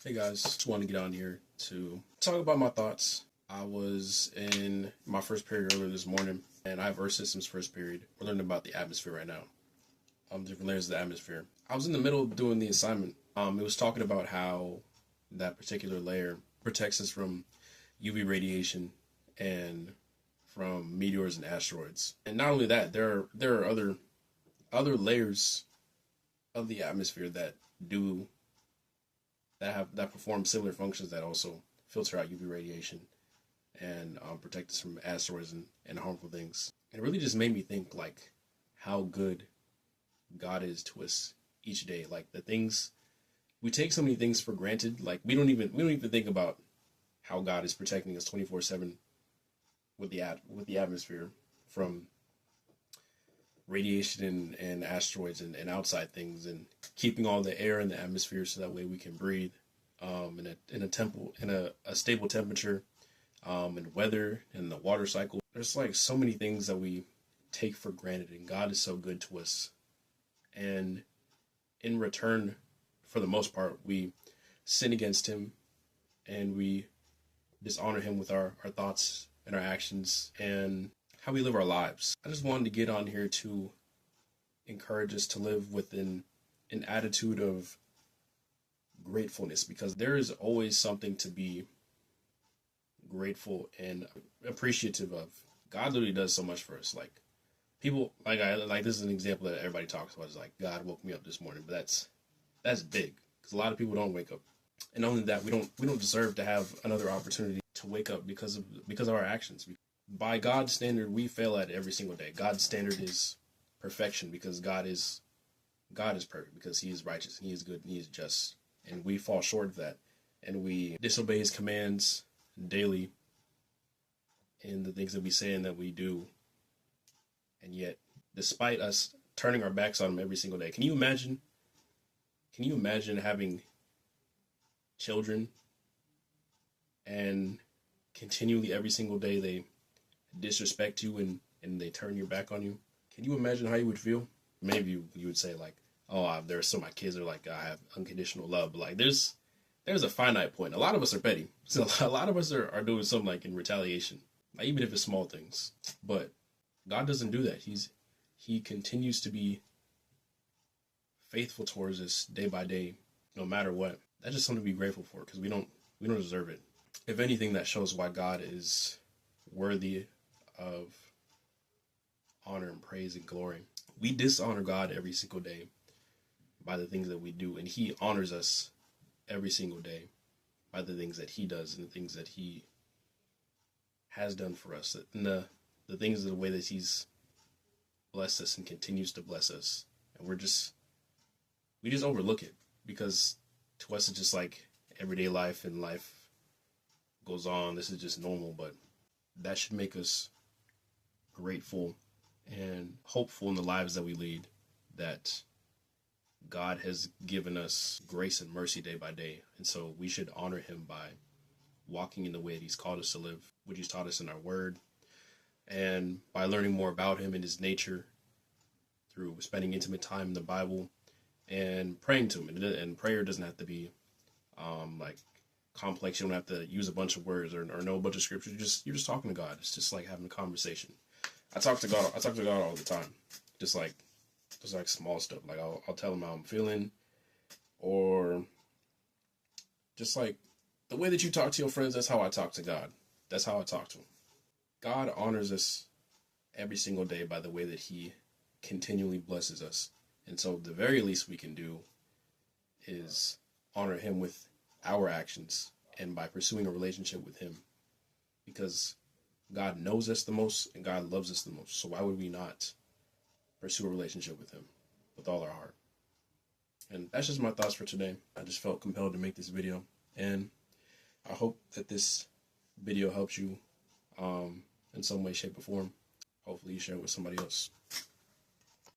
Hey guys, just wanted to get on here to talk about my thoughts. I was in my first period earlier this morning, and I have Earth Systems first period. We're learning about the atmosphere right now, different layers of the atmosphere. I was in the middle of doing the assignment. It was talking about how that particular layer protects us from UV radiation and from meteors and asteroids. And not only that, there are other layers of the atmosphere that perform similar functions that also filter out UV radiation and protect us from asteroids and harmful things. And it really just made me think like how good God is to us each day. Like the things we take so many things for granted. Like we don't even think about how God is protecting us 24/7 with the atmosphere from radiation and asteroids and outside things, and keeping all the air in the atmosphere so that way we can breathe in a stable temperature, and weather and the water cycle. There's like so many things that we take for granted, and God is so good to us. And in return, for the most part, we sin against him and we dishonor him with our thoughts and our actions and how we live our lives. I just wanted to get on here to encourage us to live with an attitude of gratefulness, because there is always something to be grateful and appreciative of. God literally does so much for us. Like people, this is an example that everybody talks about. Is like, God woke me up this morning, but that's big, because a lot of people don't wake up. And not only that, we don't deserve to have another opportunity to wake up because of our actions. By God's standard, we fail at it every single day. God's standard is perfection, because God is perfect, because he is righteous and he is good and he is just. And we fall short of that. And we disobey his commands daily in the things that we say and that we do. And yet, despite us turning our backs on him every single day, can you imagine having children and continually every single day they disrespect you and they turn your back on you? Can you imagine how you would feel? Maybe you would say like, oh, there's some of my kids are like, I have unconditional love. But like there's a finite point. A lot of us are petty. So a lot of us are doing something like in retaliation, like even if it's small things. But God doesn't do that. He continues to be faithful towards us day by day, no matter what. That's just something to be grateful for, because we don't deserve it. If anything, that shows why God is worthy of honor and praise and glory. We dishonor God every single day by the things that we do, and he honors us every single day by the things that he does and the things that he has done for us, and the things of the way that he's blessed us and continues to bless us. And we just overlook it, because to us it's just like everyday life, and life goes on. This is just normal. But that should make us grateful and hopeful in the lives that we lead, that God has given us grace and mercy day by day. And so we should honor him by walking in the way that he's called us to live, which he's taught us in our word, and by learning more about him and his nature through spending intimate time in the Bible and praying to him. And prayer doesn't have to be like complex. You don't have to use a bunch of words or know a bunch of scriptures. You're just talking to God. It's just like having a conversation. I talk to God all the time. Just like small stuff. Like I'll tell him how I'm feeling, or just like the way that you talk to your friends. That's how I talk to God. That's how I talk to him. God honors us every single day by the way that he continually blesses us. And so the very least we can do is honor him with our actions and by pursuing a relationship with him, because God knows us the most and God loves us the most. So why would we not pursue a relationship with him with all our heart? And that's just my thoughts for today. I just felt compelled to make this video, and I hope that this video helps you in some way, shape, or form. Hopefully you share it with somebody else.